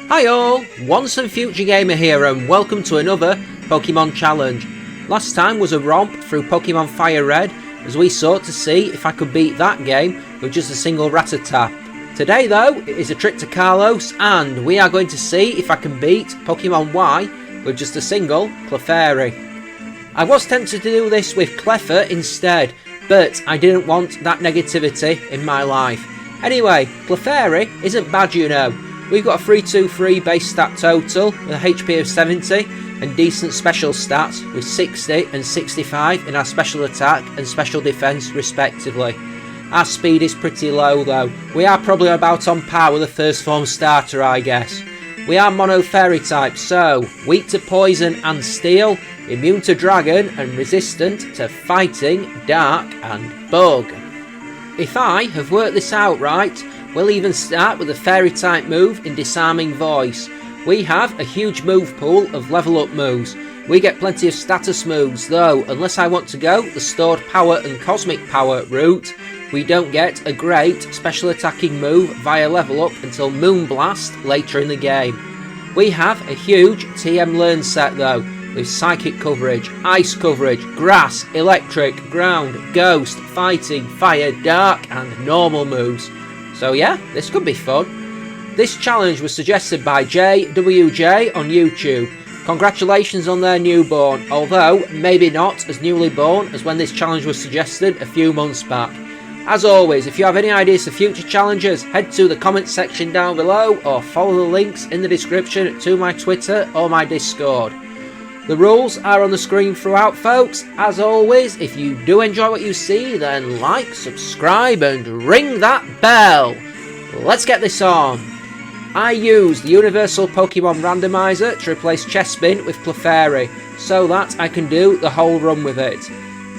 Hi all, Once and Future Gamer here and welcome to another Pokemon challenge. Last time was a romp through Pokemon Fire Red as we sought to see if I could beat that game with just a single Rattata. Today though, it is a trip to Kalos and we are going to see if I can beat Pokemon Y with just a single Clefairy. I was tempted to do this with Clefairy instead, but I didn't want that negativity in my life. Anyway, Clefairy isn't bad, you know. We've got a 323 base stat total with a HP of 70 and decent special stats with 60 and 65 in our special attack and special defence respectively. Our speed is pretty low though. We are probably about on par with a first form starter, I guess. We are mono fairy type, so weak to poison and steel, immune to dragon and resistant to fighting, dark and bug. If I have worked this out right, we'll even start with a fairy type move in Disarming Voice. We have a huge move pool of level up moves. We get plenty of status moves though, unless I want to go the stored power and cosmic power route, we don't get a great special attacking move via level up until Moonblast later in the game. We have a huge TM learn set though, with psychic coverage, ice coverage, grass, electric, ground, ghost, fighting, fire, dark and normal moves. So yeah, this could be fun. This challenge was suggested by JWJ on YouTube. Congratulations on their newborn, although maybe not as newly born as when this challenge was suggested a few months back. As always, if you have any ideas for future challenges, head to the comment section down below or follow the links in the description to my Twitter or my Discord. The rules are on the screen throughout, folks. As always, if you do enjoy what you see, then like, subscribe and ring that bell. Let's get this on. I used the Universal Pokemon Randomizer to replace Chespin with Clefairy, so that I can do the whole run with it.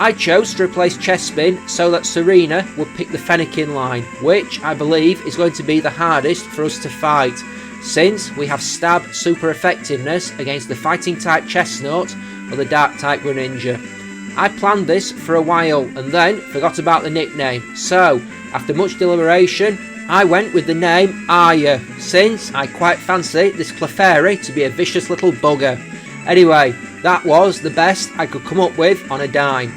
I chose to replace Chespin so that Serena would pick the Fennekin line, which I believe is going to be the hardest for us to fight, since we have stab super effectiveness against the fighting type Chestnut or the dark type Greninja. I planned this for a while and then forgot about the nickname, so after much deliberation I went with the name Arya, since I quite fancy this Clefairy to be a vicious little bugger. Anyway, that was the best I could come up with on a dime.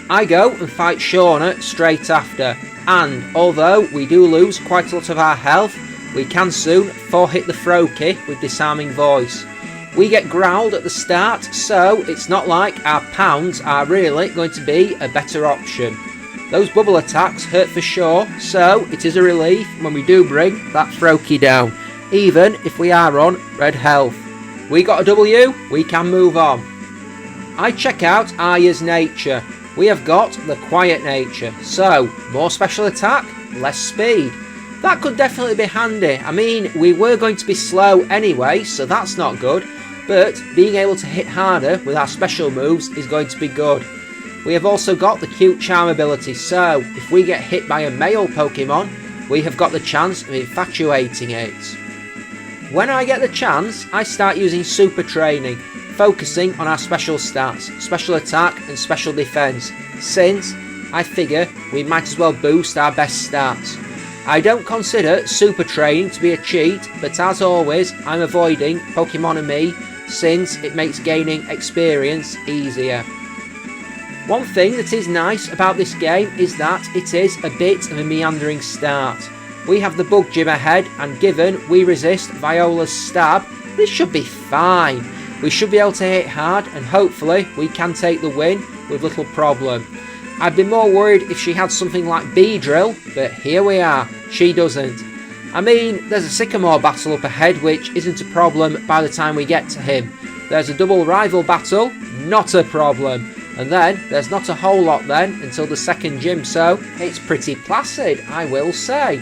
I go and fight Shauna straight after, and although we do lose quite a lot of our health, we can soon 4-hit the Froakie with Disarming Voice. We get growled at the start, so it's not like our pounds are really going to be a better option. Those bubble attacks hurt for sure, so it is a relief when we do bring that Froakie down, even if we are on red health. We got a W, we can move on. I check out Arya's nature. We have got the quiet nature, so more special attack, less speed. That could definitely be handy. I mean, we were going to be slow anyway, so that's not good, but being able to hit harder with our special moves is going to be good. We have also got the cute charm ability, so if we get hit by a male Pokemon, we have got the chance of infatuating it. When I get the chance, I start using super training, focusing on our special stats, special attack and special defense, since I figure we might as well boost our best stats. I don't consider super training to be a cheat, but as always I'm avoiding Pokemon-Amie since it makes gaining experience easier. One thing that is nice about this game is that it is a bit of a meandering start. We have the Bug Gym ahead, and given we resist Viola's stab, this should be fine. We should be able to hit hard and hopefully we can take the win with little problem. I'd be more worried if she had something like Beedrill, but here we are, she doesn't. I mean, there's a Sycamore battle up ahead which isn't a problem by the time we get to him. There's a double rival battle, not a problem. And then there's not a whole lot then until the second gym, so it's pretty placid, I will say.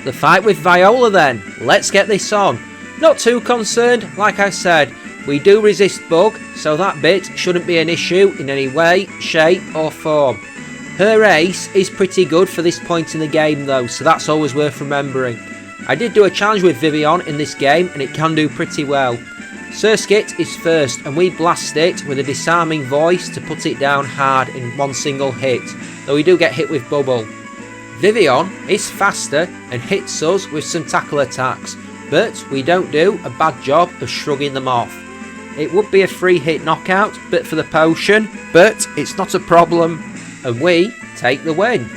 The fight with Viola then, let's get this on. Not too concerned, like I said. We do resist bug, so that bit shouldn't be an issue in any way, shape or form. Her ace is pretty good for this point in the game though, so that's always worth remembering. I did do a challenge with Vivian in this game and it can do pretty well. Surskit is first and we blast it with a Disarming Voice to put it down hard in one single hit, though we do get hit with Bubble. Vivian is faster and hits us with some tackle attacks, but we don't do a bad job of shrugging them off. It would be a free hit knockout, bit for the potion, but it's not a problem, and we take the win.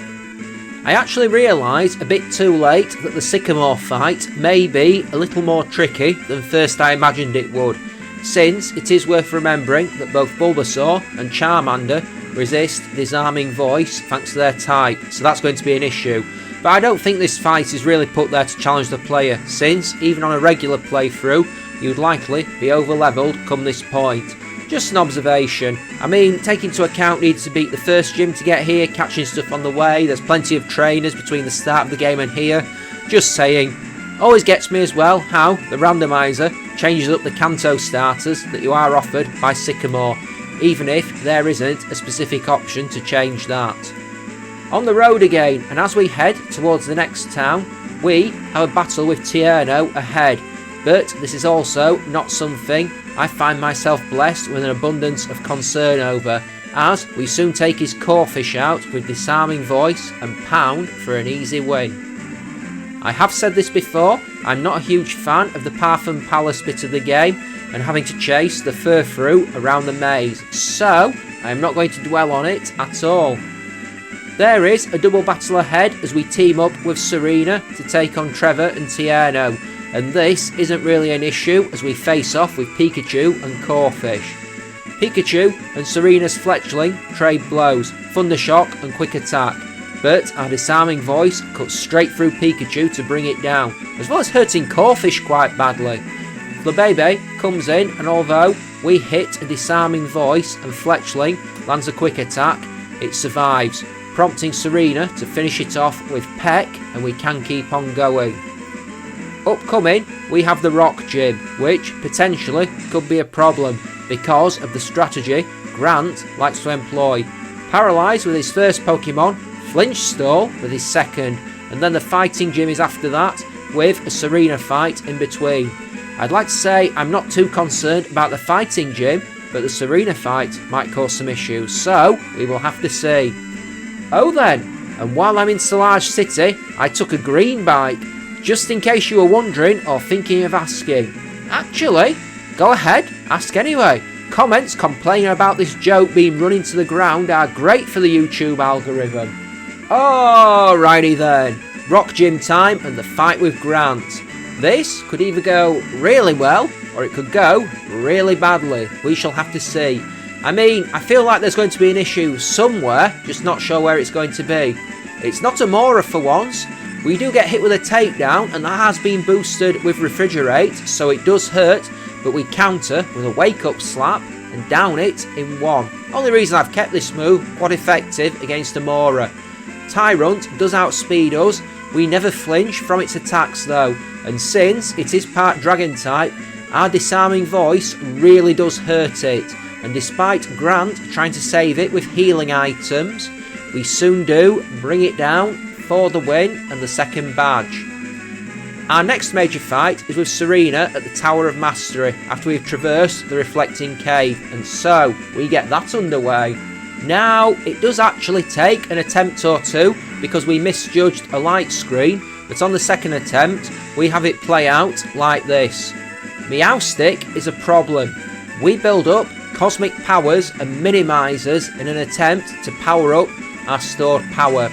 I actually realised a bit too late that the Sycamore fight may be a little more tricky than first I imagined it would, since it is worth remembering that both Bulbasaur and Charmander resist Disarming Voice thanks to their type, so that's going to be an issue. But I don't think this fight is really put there to challenge the player, since even on a regular playthrough you'd likely be over leveled come this point. Just an observation. I mean, take into account needing to beat the first gym to get here, catching stuff on the way, there's plenty of trainers between the start of the game and here. Just saying. Always gets me as well how the randomizer changes up the Kanto starters that you are offered by Sycamore, even if there isn't a specific option to change that. On the road again, and as we head towards the next town, we have a battle with Tierno ahead, but this is also not something I find myself blessed with an abundance of concern over, as we soon take his Corphish out with Disarming Voice and Pound for an easy win. I have said this before, I'm not a huge fan of the Partham Palace bit of the game and having to chase the Furfrou around the maze, so I am not going to dwell on it at all. There is a double battle ahead as we team up with Serena to take on Trevor and Tierno, and this isn't really an issue as we face off with Pikachu and Corphish. Pikachu and Serena's Fletchling trade blows, Thunder Shock and Quick Attack, but our Disarming Voice cuts straight through Pikachu to bring it down, as well as hurting Corphish quite badly. Flabebe comes in, and although we hit a Disarming Voice and Fletchling lands a Quick Attack, it survives, prompting Serena to finish it off with Peck, and we can keep on going. Upcoming, we have the Rock Gym, which potentially could be a problem because of the strategy Grant likes to employ. Paralysed with his first Pokemon, Flinch Stall with his second, and then the Fighting Gym is after that, with a Serena fight in between. I'd like to say I'm not too concerned about the Fighting Gym, but the Serena fight might cause some issues, so we will have to see. Oh then, and while I'm in Solage City, I took a green bike, just in case you were wondering or thinking of asking. Actually, go ahead, ask anyway. Comments complaining about this joke being run into the ground are great for the YouTube algorithm. Alrighty then, Rock Gym time and the fight with Grant. This could either go really well, or it could go really badly. We shall have to see. I mean, I feel like there's going to be an issue somewhere, just not sure where it's going to be. It's not a Mora for once. We do get hit with a takedown, and that has been boosted with Refrigerate, so it does hurt, but we counter with a wake-up slap and down it in one. Only reason I've kept this move quite effective against a Mora. Tyrunt does outspeed us. We never flinch from its attacks though, and since it is part Dragon type, our Disarming Voice really does hurt it, and despite Grant trying to save it with healing items, we soon do bring it down for the win and the second badge. Our next major fight is with Serena at the Tower of Mastery after we've traversed the Reflecting Cave, and so we get that underway. Now, it does actually take an attempt or two because we misjudged a light screen, but on the second attempt we have it play out like this. Meowstic is a problem. We build up cosmic powers and minimizers in an attempt to power up our stored power.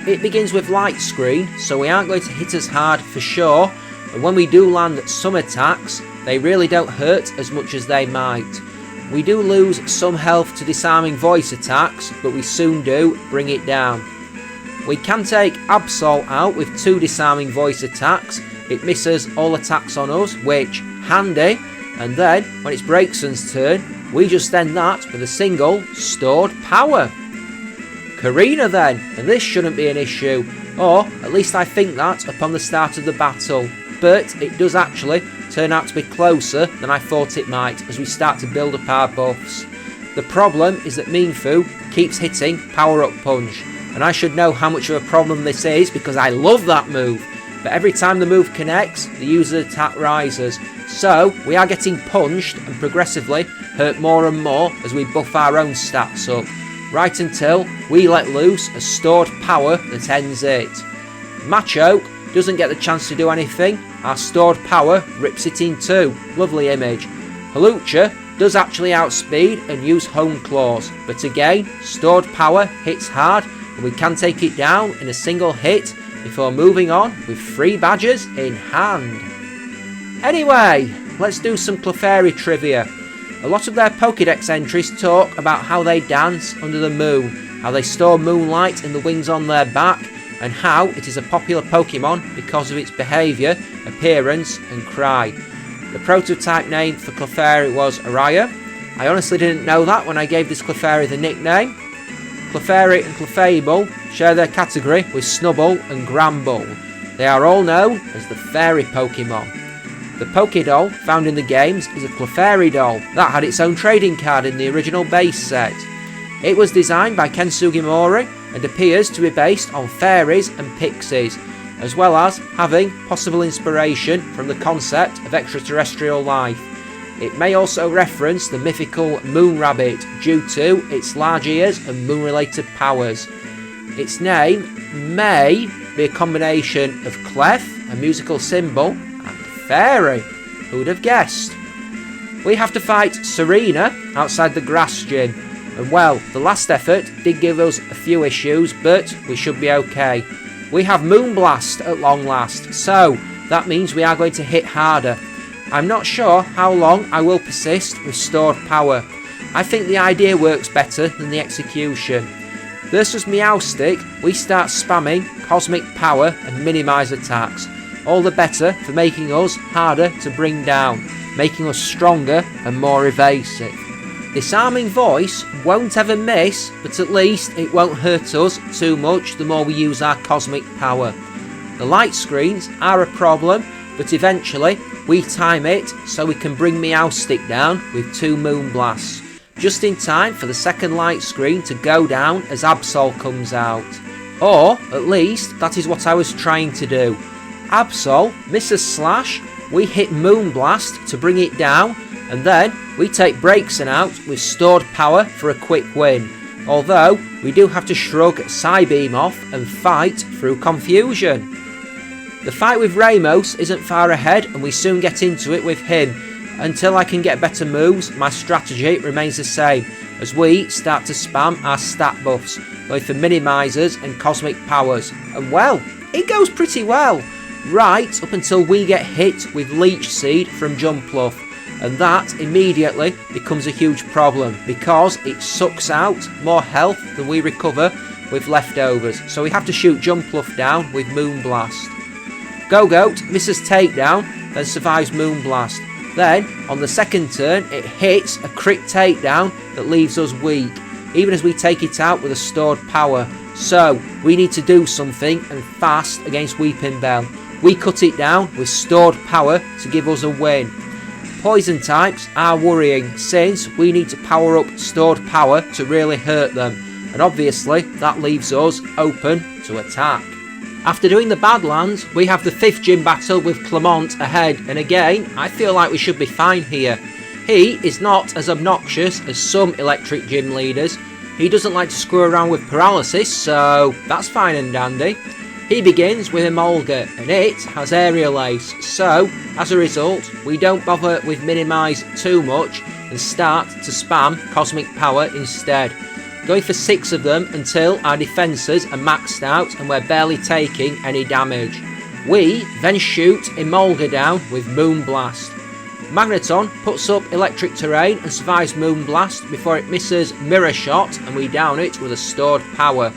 It begins with light screen, so we aren't going to hit as hard for sure, and when we do land some attacks, they really don't hurt as much as they might. We do lose some health to Disarming Voice attacks, but we soon do bring it down. We can take Absol out with 2 Disarming Voice attacks. It misses all attacks on us, which, handy, and then when it's Breakson's turn, we just end that with a single stored power. Karina then, and this shouldn't be an issue, or at least I think that upon the start of the battle, but it does actually turn out to be closer than I thought it might as we start to build up our buffs. The problem is that Mienfoo keeps hitting Power Up Punch, and I should know how much of a problem this is because I love that move, but every time the move connects, the user's attack rises, so we are getting punched and progressively hurt more and more as we buff our own stats up, right until we let loose a stored power that ends it. Machoke doesn't get the chance to do anything our stored power rips it in two. Lovely image. Hawlucha does actually outspeed and use home claws, but again, stored power hits hard and we can take it down in a single hit before moving on with 3 badges in hand. Anyway, let's do some Clefairy trivia. A lot of their Pokédex entries talk about how they dance under the moon, how they store moonlight in the wings on their back, and how it is a popular Pokemon because of its behaviour, appearance and cry. The prototype name for Clefairy was Araya. I honestly didn't know that when I gave this Clefairy the nickname. Clefairy and Clefable share their category with Snubbull and Granbull. They are all known as the Fairy Pokemon. The Pokédoll found in the games is a Clefairy doll that had its own trading card in the original base set. It was designed by Ken Sugimori and appears to be based on fairies and pixies, as well as having possible inspiration from the concept of extraterrestrial life. It may also reference the mythical moon rabbit due to its large ears and moon-related powers. Its name may be a combination of clef, a musical symbol, Fairy. Who would have guessed? We have to fight Serena outside the grass gym, and well, the last effort did give us a few issues, but we should be okay. We have Moonblast at long last, so that means we are going to hit harder. I'm not sure how long I will persist with stored power. I think the idea works better than the execution. Versus Meowstic, we start spamming cosmic power and minimise attacks. All the better for making us harder to bring down, making us stronger and more evasive. Disarming Voice won't ever miss, but at least it won't hurt us too much the more we use our cosmic power. The light screens are a problem, but eventually we time it so we can bring Meowstic down with 2 Moonblasts, just in time for the second light screen to go down as Absol comes out. Or, at least, that is what I was trying to do. Absol misses Slash, we hit Moonblast to bring it down, and then we take Braixen out with stored power for a quick win. Although, we do have to shrug Psybeam off and fight through confusion. The fight with Ramos isn't far ahead and we soon get into it with him. Until I can get better moves, my strategy remains the same, as we start to spam our stat buffs, going for minimisers and cosmic powers. And well, it goes pretty well. Right up until we get hit with Leech Seed from Jumpluff, and that immediately becomes a huge problem because it sucks out more health than we recover with leftovers, so we have to shoot Jumpluff down with Moonblast. Go-Goat misses Takedown, then survives Moonblast. Then, on the second turn, it hits a crit takedown that leaves us weak, even as we take it out with a stored power. So, we need to do something and fast against Weepinbell. We cut it down with stored power to give us a win. Poison types are worrying since we need to power up stored power to really hurt them, and obviously that leaves us open to attack. After doing the Badlands, we have the 5th gym battle with Clement ahead, and again I feel like we should be fine here. He is not as obnoxious as some electric gym leaders. He doesn't like to screw around with paralysis, so that's fine and dandy. He begins with Emolga, and it has Aerial Ace, so as a result we don't bother with minimise too much and start to spam Cosmic Power instead, going for 6 of them until our defences are maxed out and we're barely taking any damage. We then shoot Emolga down with Moonblast. Magneton puts up Electric Terrain and survives Moonblast before it misses Mirror Shot and we down it with a stored power.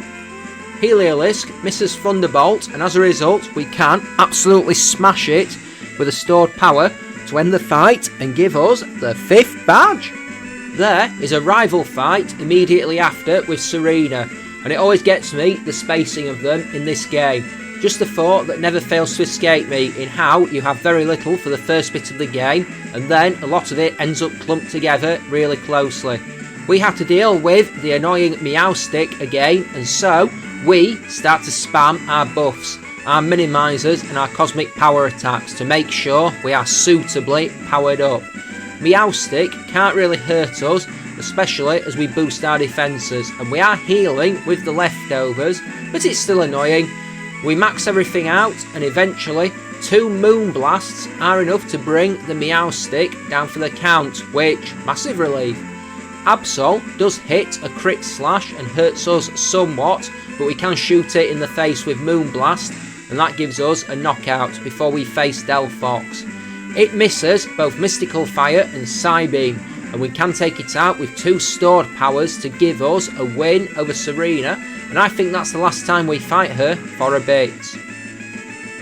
Heliolisk misses Thunderbolt, and as a result we can absolutely smash it with a stored power to end the fight and give us the 5th badge. There is a rival fight immediately after with Serena, and it always gets me, the spacing of them in this game. Just a thought that never fails to escape me in how you have very little for the first bit of the game and then a lot of it ends up clumped together really closely. We have to deal with the annoying Meowstic again, and so we start to spam our buffs, our minimisers and our cosmic power attacks to make sure we are suitably powered up. Meowstic can't really hurt us, especially as we boost our defences, and we are healing with the leftovers, but it's still annoying. We max everything out and eventually 2 Moon Blasts are enough to bring the Meowstic down for the count, which, massive relief. Absol does hit a crit slash and hurts us somewhat, but we can shoot it in the face with Moon Blast, and that gives us a knockout before we face Delphox. It misses both Mystical Fire and Psybeam, and we can take it out with 2 stored powers to give us a win over Serena, and I think that's the last time we fight her for a bit.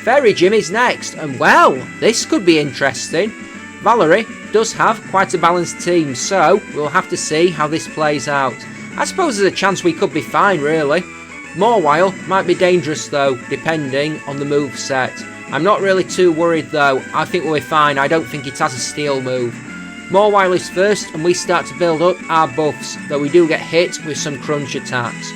Fairy Gym is next, and well, this could be interesting. Valerie does have quite a balanced team, so we'll have to see how this plays out. I suppose there's a chance we could be fine, really. Mawile might be dangerous though, depending on the move set. I'm not really too worried though, I think we'll be fine. I don't think it has a steel move. Mawile is first and we start to build up our buffs, though we do get hit with some crunch attacks.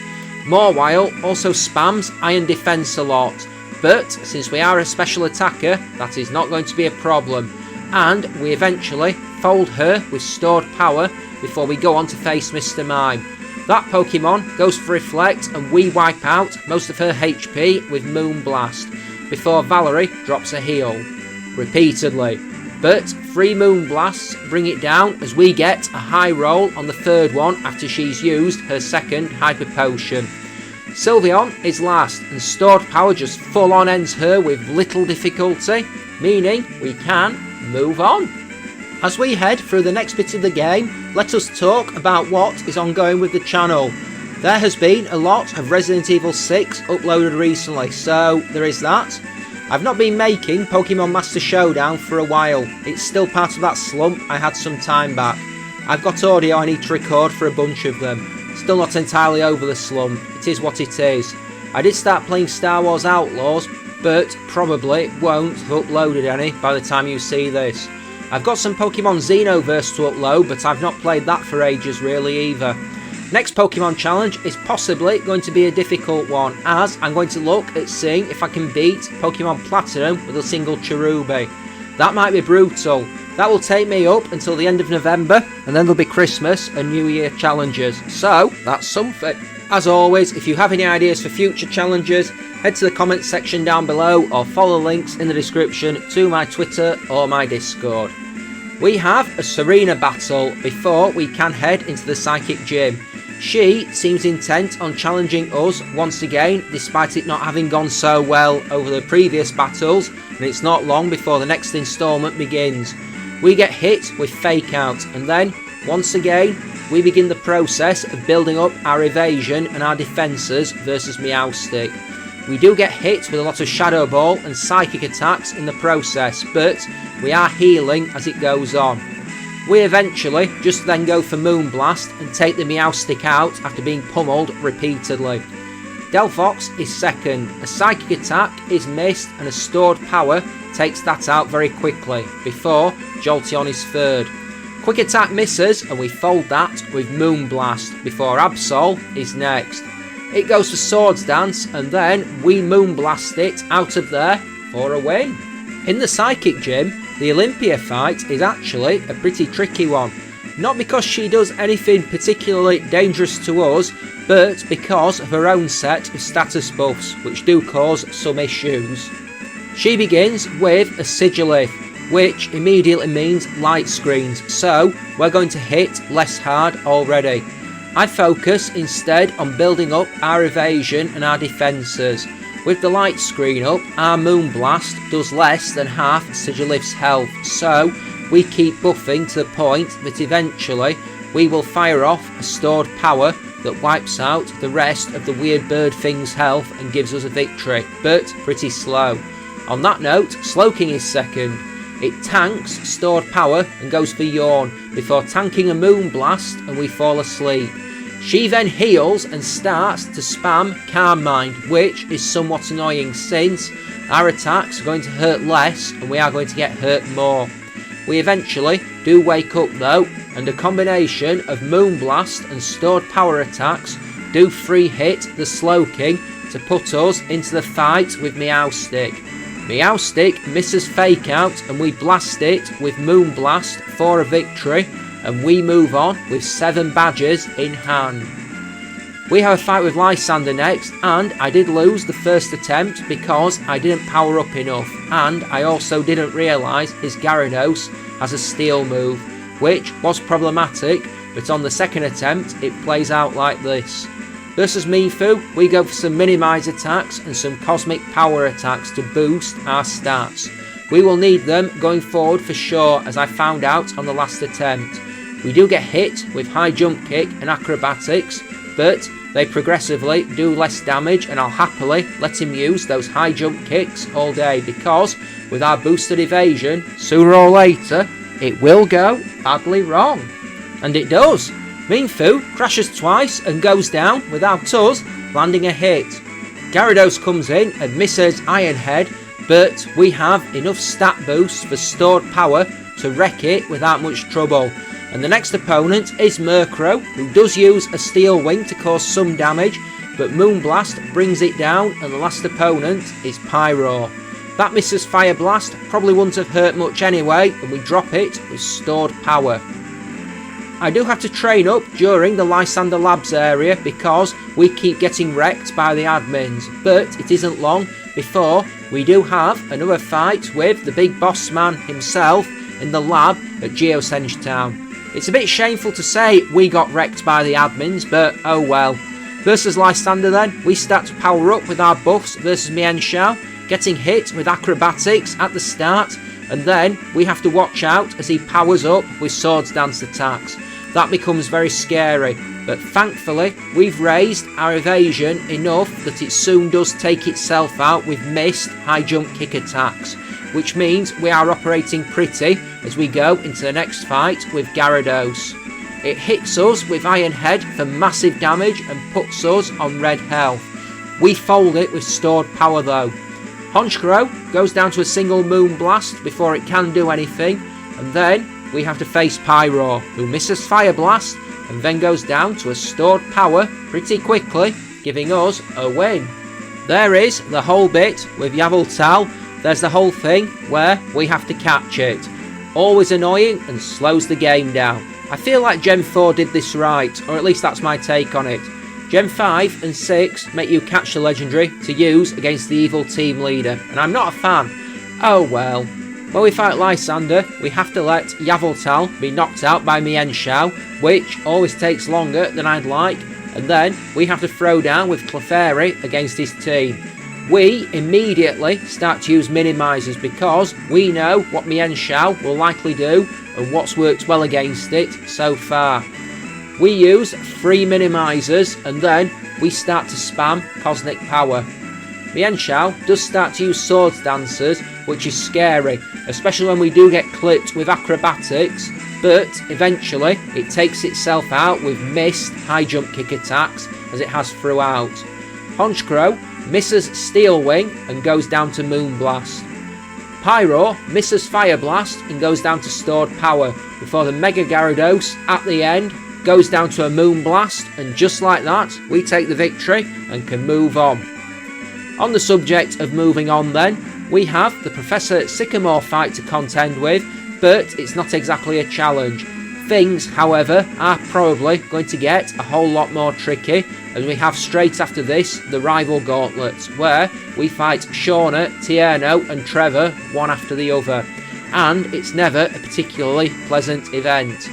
Mawile also spams Iron Defense a lot, but since we are a special attacker, that is not going to be a problem, and we eventually fold her with stored power before we go on to face Mr. Mime. That Pokemon goes for Reflect and we wipe out most of her HP with Moon Blast, before Valerie drops a heal, repeatedly. But 3 Moon Blasts bring it down as we get a high roll on the 3rd one after she's used her 2nd Hyper Potion. Sylveon is last and stored power just full on ends her with little difficulty, meaning we can move on. As we head through the next bit of the game, let us talk about what is ongoing with the channel. There has been a lot of Resident Evil 6 uploaded recently, so there is that. I've not been making Pokemon Master Showdown for a while. It's still part of that slump I had some time back. I've got audio I need to record for a bunch of them. Still not entirely over the slump. It is what it is. I did start playing Star Wars Outlaws, but probably won't have uploaded any by the time you see this. I've got some Pokemon Xenoverse to upload, but I've not played that for ages really either. Next Pokemon challenge is possibly going to be a difficult one, as I'm going to look at seeing if I can beat Pokemon Platinum with a single Cherubi. That might be brutal. That will take me up until the end of November, and then there'll be Christmas and New Year challenges, so that's something. As always, if you have any ideas for future challenges, head to the comments section down below or follow links in the description to my Twitter or my Discord. We have a Serena battle before we can head into the Psychic Gym. She seems intent on challenging us once again, despite it not having gone so well over the previous battles, and it's not long before the next instalment begins. We get hit with Fake Out, and then, once again, we begin the process of building up our evasion and our defences versus Meowstic. We do get hit with a lot of Shadow Ball and Psychic attacks in the process, but we are healing as it goes on. We eventually just then go for Moon Blast and take the Meowstic out after being pummeled repeatedly. Delphox is second, a Psychic attack is missed and a stored power takes that out very quickly, before Jolteon is third. Quick Attack misses and we fold that with Moon Blast, before Absol is next. It goes for Swords Dance and then we Moon Blast it out of there for a win. In the Psychic Gym, the Olympia fight is actually a pretty tricky one. Not because she does anything particularly dangerous to us, but because of her own set of status buffs, which do cause some issues. She begins with a Sigilif, which immediately means light screens, so we're going to hit less hard already. I focus instead on building up our evasion and our defences. With the light screen up, our Moon Blast does less than half Sigilif's health, so we keep buffing to the point that eventually we will fire off a stored power that wipes out the rest of the weird bird thing's health and gives us a victory, but pretty slow. On that note, Slowking is second. It tanks stored power and goes for Yawn, before tanking a Moon Blast and we fall asleep. She then heals and starts to spam Calm Mind, which is somewhat annoying since our attacks are going to hurt less and we are going to get hurt more. We eventually do wake up though, and a combination of Moon Blast and stored power attacks do free hit the Slowking to put us into the fight with Meowstic. Meowstic misses Fake Out and we blast it with Moon Blast for a victory, and we move on with 7 badges in hand. We have a fight with Lysander next, and I did lose the first attempt because I didn't power up enough, and I also didn't realise his Gyarados has a steel move, which was problematic, but on the second attempt it plays out like this. Versus Mifu, we go for some minimise attacks and some cosmic power attacks to boost our stats. We will need them going forward for sure, as I found out on the last attempt. We do get hit with high jump kick and acrobatics, but they progressively do less damage, and I'll happily let him use those high jump kicks all day, because with our boosted evasion, sooner or later it will go badly wrong. And it does. Mifu crashes twice and goes down without us landing a hit. Gyarados comes in and misses Iron Head, but we have enough stat boosts for stored power to wreck it without much trouble. And the next opponent is Murkrow, who does use a Steel Wing to cause some damage, but Moonblast brings it down, and the last opponent is Pyro. That misses Fire Blast, probably wouldn't have hurt much anyway, and we drop it with stored power. I do have to train up during the Lysander Labs area because we keep getting wrecked by the admins, but it isn't long before we do have another fight with the big boss man himself in the lab at Geosenge Town. It's a bit shameful to say we got wrecked by the admins, but oh well. Versus Lysander then, we start to power up with our buffs versus Mienshao, getting hit with acrobatics at the start, and then we have to watch out as he powers up with Swords Dance attacks. That becomes very scary, but thankfully we've raised our evasion enough that it soon does take itself out with missed high jump kick attacks, which means we are operating pretty as we go into the next fight with Gyarados. It hits us with Iron Head for massive damage and puts us on red health. We fold it with stored power though. Honchkrow goes down to a single Moonblast before it can do anything, and then we have to face Pyro, who misses Fire Blast and then goes down to a stored power pretty quickly, giving us a win. There is the whole bit with Yveltal. There's the whole thing where we have to catch it. Always annoying and slows the game down. I feel like Gen 4 did this right, or at least that's my take on it. Gen 5 and 6 make you catch the legendary to use against the evil team leader, and I'm not a fan. Oh well. When we fight Lysander, we have to let Yveltal be knocked out by Mienshao, which always takes longer than I'd like, and then we have to throw down with Clefairy against his team. We immediately start to use minimisers because we know what Mienshao will likely do and what's worked well against it so far. We use 3 minimisers and then we start to spam Cosmic Power. Mienshao does start to use Swords Dancers, which is scary, especially when we do get clipped with acrobatics, but eventually it takes itself out with missed high jump kick attacks as it has throughout. Honchkrow misses Steel Wing and goes down to Moonblast. Pyro misses Fire Blast and goes down to stored power before the Mega Gyarados at the end goes down to a Moonblast, and just like that we take the victory and can move on. On the subject of moving on then, we have the Professor Sycamore fight to contend with, but it's not exactly a challenge. Things, however, are probably going to get a whole lot more tricky, as we have straight after this the rival gauntlets, where we fight Shauna, Tierno and Trevor one after the other, and it's never a particularly pleasant event.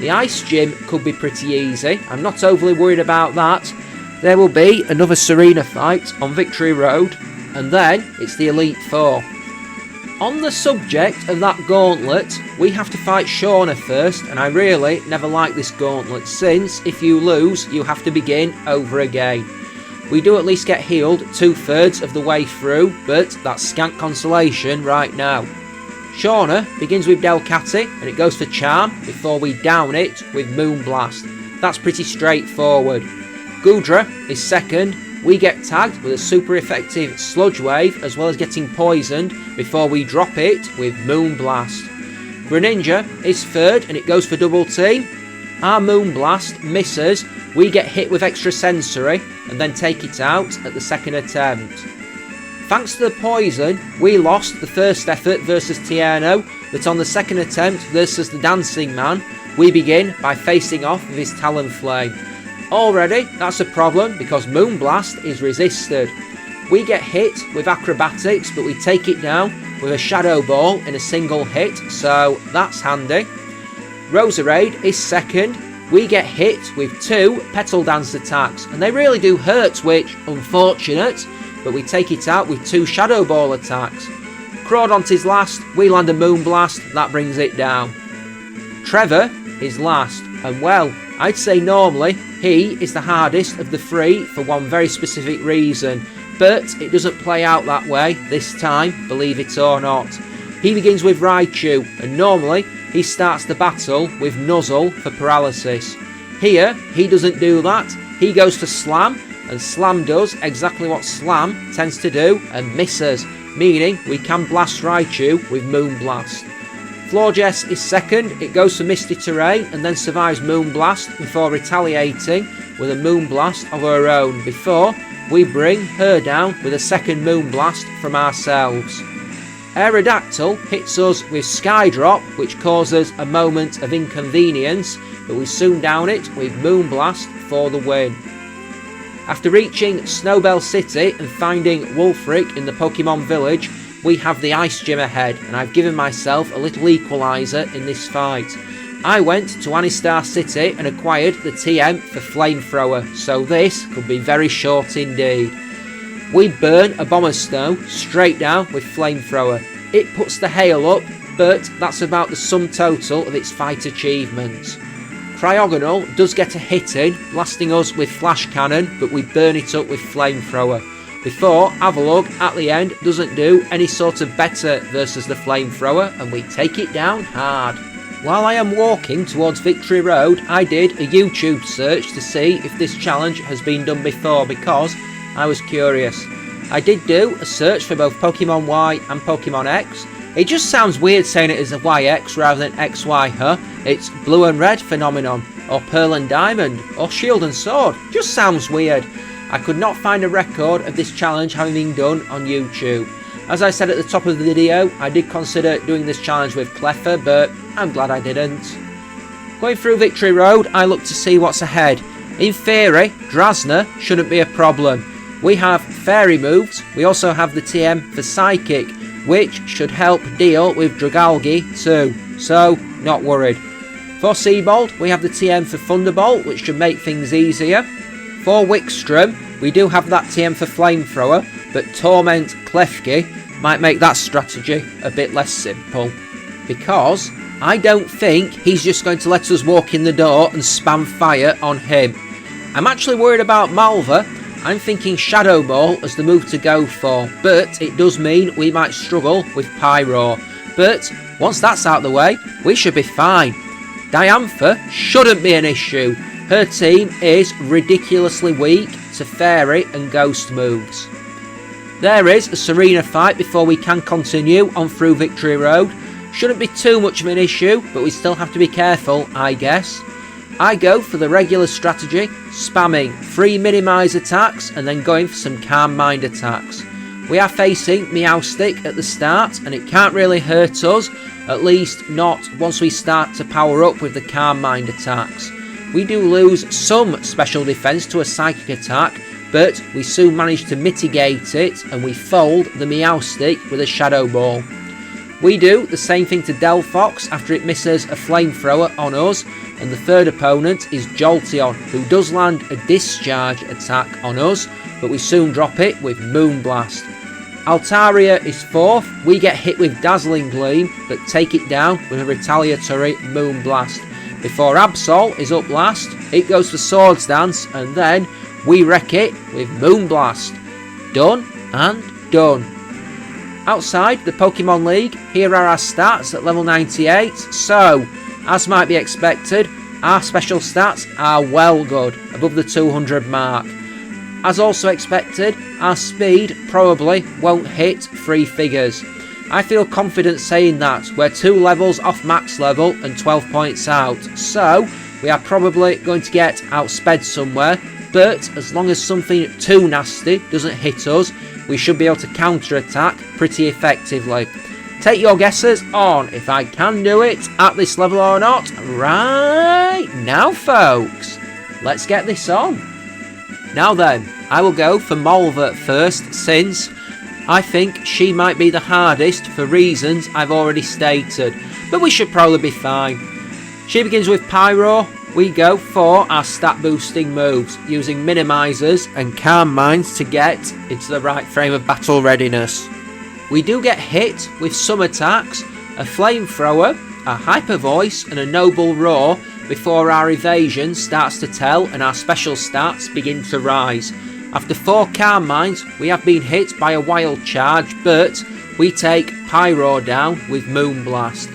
The Ice Gym could be pretty easy, I'm not overly worried about that. There will be another Serena fight on Victory Road, and then it's the Elite Four. On the subject of that gauntlet, we have to fight Shauna first, and I really never like this gauntlet, since if you lose, you have to begin over again. We do at least get healed 2/3 of the way through, but that's scant consolation right now. Shauna begins with Delcatty, and it goes for Charm before we down it with Moonblast. That's pretty straightforward. Goodra is second. We get tagged with a super effective Sludge Wave, as well as getting poisoned before we drop it with Moonblast. Greninja is third, and it goes for Double Team. Our Moonblast misses, we get hit with Extra Sensory, and then take it out at the second attempt. Thanks to the poison, we lost the first effort versus Tierno, but on the second attempt versus the Dancing Man, we begin by facing off with his Talonflame. Already, that's a problem because Moonblast is resisted. We get hit with acrobatics, but we take it down with a Shadow Ball in a single hit, so that's handy. Roserade is second. We get hit with 2 Petal Dance attacks, and they really do hurt, which, unfortunate, but we take it out with 2 Shadow Ball attacks. Crawdont is last. We land a Moonblast, that brings it down. Trevor is last, and well, I'd say normally he is the hardest of the 3 for one very specific reason, but it doesn't play out that way this time, believe it or not. He begins with Raichu, and normally he starts the battle with Nuzzle for paralysis. Here, he doesn't do that, he goes for Slam, and Slam does exactly what Slam tends to do and misses, meaning we can blast Raichu with Moonblast. Florges is second, it goes for Misty Terrain and then survives Moonblast before retaliating with a Moonblast of her own before we bring her down with a second Moonblast from ourselves. Aerodactyl hits us with Skydrop, which causes a moment of inconvenience, but we soon down it with Moonblast for the win. After reaching Snowbell City and finding Wulfric in the Pokemon Village, we have the Ice Gym ahead, and I've given myself a little equaliser in this fight. I went to Anistar City and acquired the TM for Flamethrower, so this could be very short indeed. We burn a Bomber Snow straight down with Flamethrower. It puts the hail up, but that's about the sum total of its fight achievements. Cryogonal does get a hit in, blasting us with Flash Cannon, but we burn it up with Flamethrower. Before Avalugg at the end doesn't do any sort of better versus the Flamethrower, and we take it down hard. While I am walking towards Victory Road, I did a YouTube search to see if this challenge has been done before because I was curious. I did do a search for both Pokemon Y and Pokemon X. It just sounds weird saying it as a YX rather than XY, huh? It's Blue and Red Phenomenon, or Pearl and Diamond, or Shield and Sword. Just sounds weird. I could not find a record of this challenge having been done on YouTube. As I said at the top of the video, I did consider doing this challenge with Clefairy, but I'm glad I didn't. Going through Victory Road, I look to see what's ahead. In theory, Drasna shouldn't be a problem. We have Fairy moves, we also have the TM for Psychic, which should help deal with Dragalge too, so not worried. For Seabold, we have the TM for Thunderbolt, which should make things easier. For Wickstrom, we do have that TM for Flamethrower, but Torment Klefki might make that strategy a bit less simple. Because I don't think he's just going to let us walk in the door and spam fire on him. I'm actually worried about Malva. I'm thinking Shadow Ball as the move to go for, but it does mean we might struggle with Pyro. But once that's out of the way, we should be fine. Diantha shouldn't be an issue. Her team is ridiculously weak to Fairy and Ghost moves. There is a Serena fight before we can continue on through Victory Road. Shouldn't be too much of an issue, but we still have to be careful, I guess. I go for the regular strategy, spamming 3 minimise attacks and then going for some Calm Mind attacks. We are facing Meowstic at the start and it can't really hurt us, at least not once we start to power up with the Calm Mind attacks. We do lose some special defense to a Psychic attack, but we soon manage to mitigate it and we fold the Meowstic with a Shadow Ball. We do the same thing to Delphox after it misses a Flamethrower on us, and the third opponent is Jolteon, who does land a Discharge attack on us, but we soon drop it with Moonblast. Altaria is fourth, we get hit with Dazzling Gleam, but take it down with a retaliatory Moonblast. Before Absol is up last, it goes for Swords Dance, and then we wreck it with Moonblast. Done and done. Outside the Pokemon League, here are our stats at level 98, so, as might be expected, our special stats are well good, above the 200 mark. As also expected, our speed probably won't hit 3 figures. I feel confident saying that, we're 2 levels off max level and 12 points out, so we are probably going to get outsped somewhere, but as long as something too nasty doesn't hit us, we should be able to counter-attack pretty effectively. Take your guesses on if I can do it at this level or not right now, folks. let's get this on. Now then, I will go for Malva first, since I think she might be the hardest for reasons I've already stated, but we should probably be fine. She begins with Pyro. We go for our stat boosting moves, using Minimizers and Calm Minds to get into the right frame of battle readiness. We do get hit with some attacks, a Flamethrower, a Hyper Voice and a Noble Roar before our evasion starts to tell and our special stats begin to rise. After 4 Calm Minds, we have been hit by a Wild Charge, but we take Pyro down with Moonblast.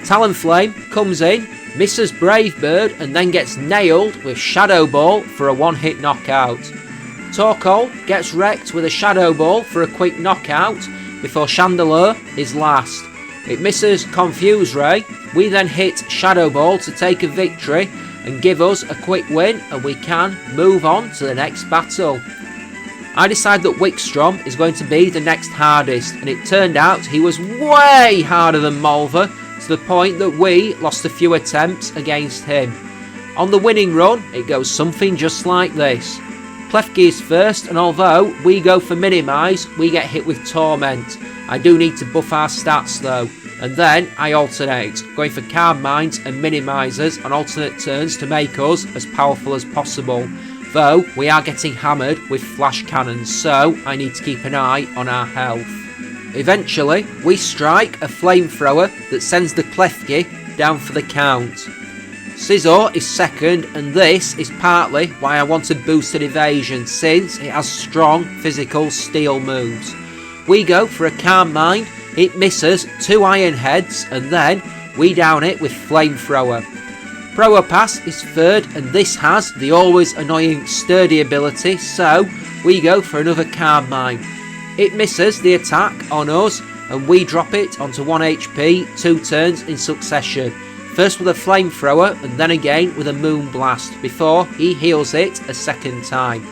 Talonflame comes in, misses Brave Bird and then gets nailed with Shadow Ball for a one-hit knockout. Torkoal gets wrecked with a Shadow Ball for a quick knockout before Chandelure is last. It misses Confuse Ray. We then hit Shadow Ball to take a victory and give us a quick win, and we can move on to the next battle. I decide that Wickstrom is going to be the next hardest, and it turned out he was way harder than Malva, to the point that we lost a few attempts against him. On the winning run, it goes something just like this. Klefki is first, and although we go for Minimize, we get hit with Torment. I do need to buff our stats though, and then I alternate, going for Calm Minds and Minimizers on alternate turns to make us as powerful as possible. Though we are getting hammered with Flash Cannons, so I need to keep an eye on our health. Eventually, we strike a Flamethrower that sends the Klefki down for the count. Scizor is second, and this is partly why I wanted boosted evasion, since it has strong physical steel moves. We go for a Calm Mind, it misses 2 Iron Heads, and then we down it with Flamethrower. Probopass is third, and this has the always annoying Sturdy ability, so we go for another Calm Mind. It misses the attack on us, and we drop it onto 1 HP 2 turns in succession. First with a Flamethrower and then again with a Moonblast before he heals it a second time.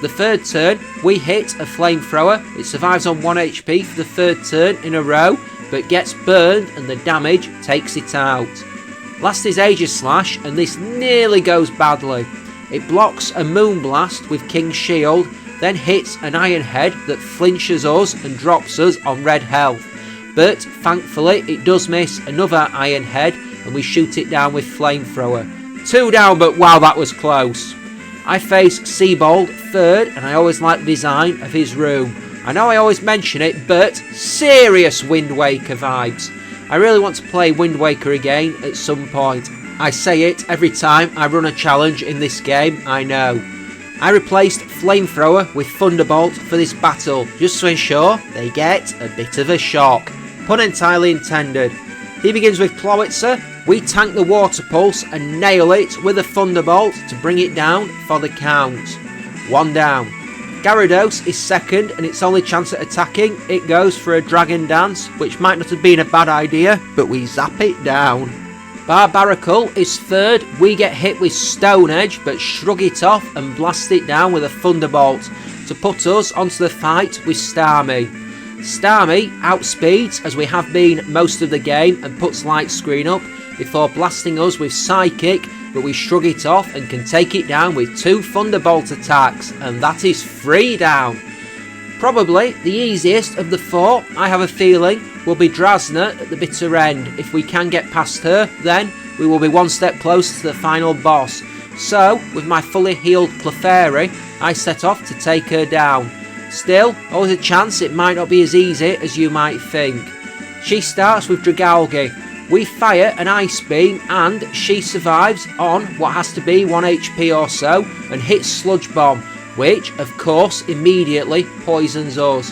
The third turn we hit a Flamethrower, it survives on 1 HP for the third turn in a row but gets burned and the damage takes it out. Last is Aegislash, and this nearly goes badly. It blocks a Moonblast with King's Shield, then hits an Iron Head that flinches us and drops us on red health. But thankfully it does miss another Iron Head and we shoot it down with Flamethrower. 2 down, but wow, that was close. I face Seabold third, and I always like the design of his room. I know I always mention it, but serious Wind Waker vibes. I really want to play Wind Waker again at some point. I say it every time I run a challenge in this game, I know. I replaced Flamethrower with Thunderbolt for this battle, just to ensure they get a bit of a shock. Pun entirely intended. He begins with Plowitzer. We tank the Water Pulse and nail it with a Thunderbolt to bring it down for the count. 1 down. Gyarados is second, and its only chance at attacking, it goes for a Dragon Dance, which might not have been a bad idea, but we zap it down. Barbaracle is third. We get hit with Stone Edge, but shrug it off and blast it down with a Thunderbolt to put us onto the fight with Starmie. Starmie outspeeds, as we have been most of the game, and puts Light Screen up before blasting us with Psychic, but we shrug it off and can take it down with 2 Thunderbolt attacks, and that is 3 down. Probably the easiest of the 4, I have a feeling, will be Drasna at the bitter end. If we can get past her, then we will be one step closer to the final boss. So, with my fully healed Clefairy, I set off to take her down. Still, always a chance it might not be as easy as you might think. She starts with Dragalge. We fire an Ice Beam and she survives on what has to be 1 HP or so and hits Sludge Bomb, which of course immediately poisons us.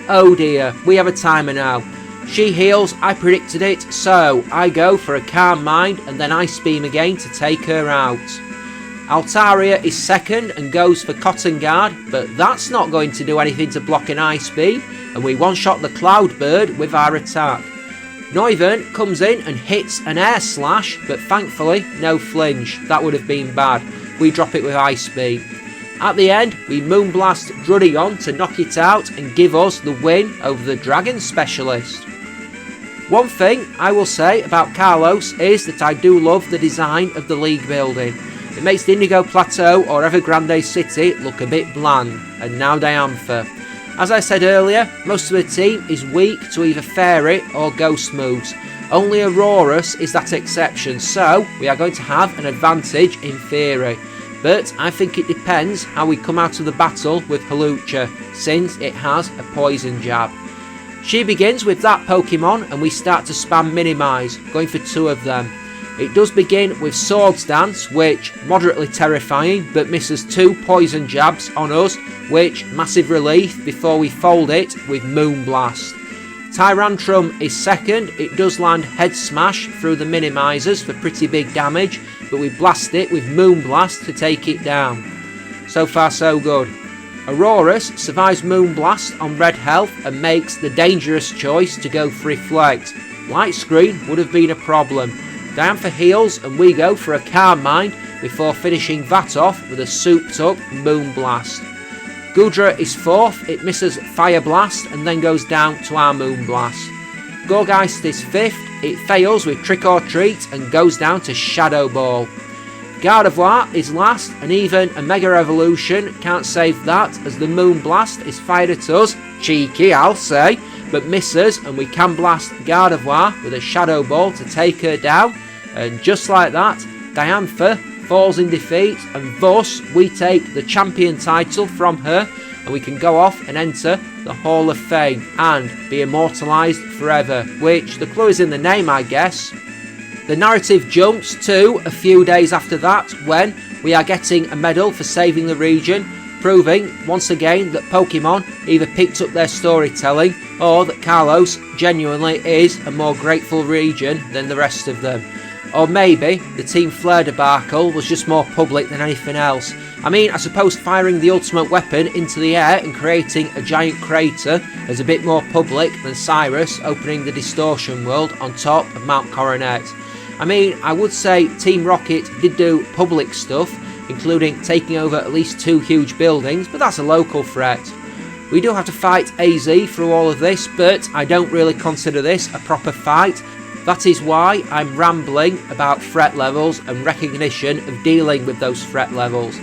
Oh dear, we have a timer now. She heals, I predicted it, so I go for a Calm Mind and then Ice Beam again to take her out. Altaria is second and goes for Cotton Guard, but that's not going to do anything to block an Ice Beam, and we one-shot the Cloud Bird with our attack. Noivern comes in and hits an Air Slash, but thankfully no flinch. That would have been bad. We drop it with Ice Beam. At the end, we Moonblast Druddigon to knock it out and give us the win over the Dragon Specialist. One thing I will say about Kalos is that I do love the design of the league building. It makes the Indigo Plateau or Evergrande City look a bit bland. And now Diantha. As I said earlier, most of the team is weak to either Fairy or Ghost moves. Only Aurorus is that exception, so we are going to have an advantage in theory. But I think it depends how we come out of the battle with Hawlucha, since it has a poison jab. She begins with that Pokemon and we start to spam Minimise, going for 2 of them. It does begin with Swords Dance, which moderately terrifying, but misses 2 poison jabs on us, which massive relief before we fold it with Moonblast. Tyrantrum is second. It does land Head Smash through the Minimisers for pretty big damage, but we blast it with Moonblast to take it down. So far so good. Aurorus survives Moonblast on red health and makes the dangerous choice to go for Reflect. Light Screen would have been a problem. Diantha heals and we go for a Calm Mind before finishing that off with a souped up Moonblast. Goodra is 4th, it misses Fire Blast and then goes down to our Moonblast. Gourgeist is 5th, it fails with Trick or Treat and goes down to Shadow Ball. Gardevoir is last and even a Mega Evolution can't save that as the Moonblast is fired at us, cheeky I'll say, but misses and we can blast Gardevoir with a Shadow Ball to take her down, and just like that Diantha falls in defeat and thus we take the champion title from her and we can go off and enter the Hall of Fame and be immortalised forever, which the clue is in the name I guess. The narrative jumps to a few days after that when we are getting a medal for saving the region, proving once again that Pokemon either picked up their storytelling or that Kalos genuinely is a more grateful region than the rest of them. Or maybe the Team Flare debacle was just more public than anything else. I mean, I suppose firing the ultimate weapon into the air and creating a giant crater is a bit more public than Cyrus opening the Distortion World on top of Mount Coronet. I mean, I would say Team Rocket did do public stuff, including taking over at least 2 huge buildings, but that's a local threat. We do have to fight AZ through all of this, but I don't really consider this a proper fight. That is why I'm rambling about threat levels and recognition of dealing with those threat levels.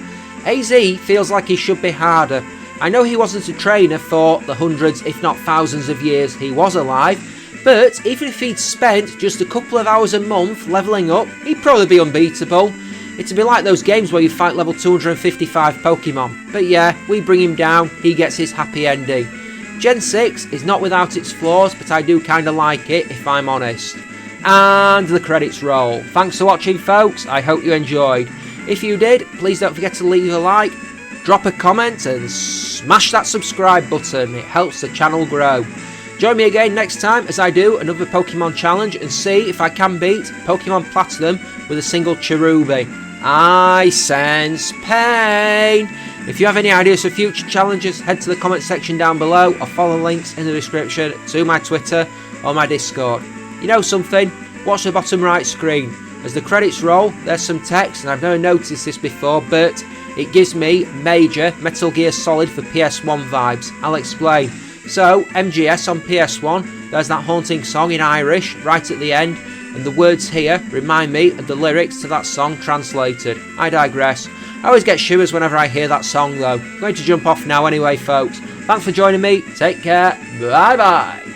AZ feels like he should be harder. I know he wasn't a trainer for the hundreds if not thousands of years he was alive, but even if he'd spent just a couple of hours a month levelling up, he'd probably be unbeatable. It'd be like those games where you fight level 255 Pokemon. But yeah, we bring him down, he gets his happy ending. Gen 6 is not without its flaws, but I do kinda like it if I'm honest. And the credits roll. Thanks for watching folks, I hope you enjoyed. If you did, please don't forget to leave a like, drop a comment and smash that subscribe button, it helps the channel grow. Join me again next time as I do another Pokemon challenge and see if I can beat Pokemon Platinum with a single Cherubi. I sense pain. If you have any ideas for future challenges, head to the comment section down below or follow links in the description to my Twitter or my Discord. You know something? Watch the bottom right screen. As the credits roll, there's some text, and I've never noticed this before, but it gives me major Metal Gear Solid for PS1 vibes. I'll explain. So, MGS on PS1, there's that haunting song in Irish right at the end, and the words here remind me of the lyrics to that song translated. I digress. I always get shivers whenever I hear that song though. I'm going to jump off now anyway folks. Thanks for joining me, take care, bye bye.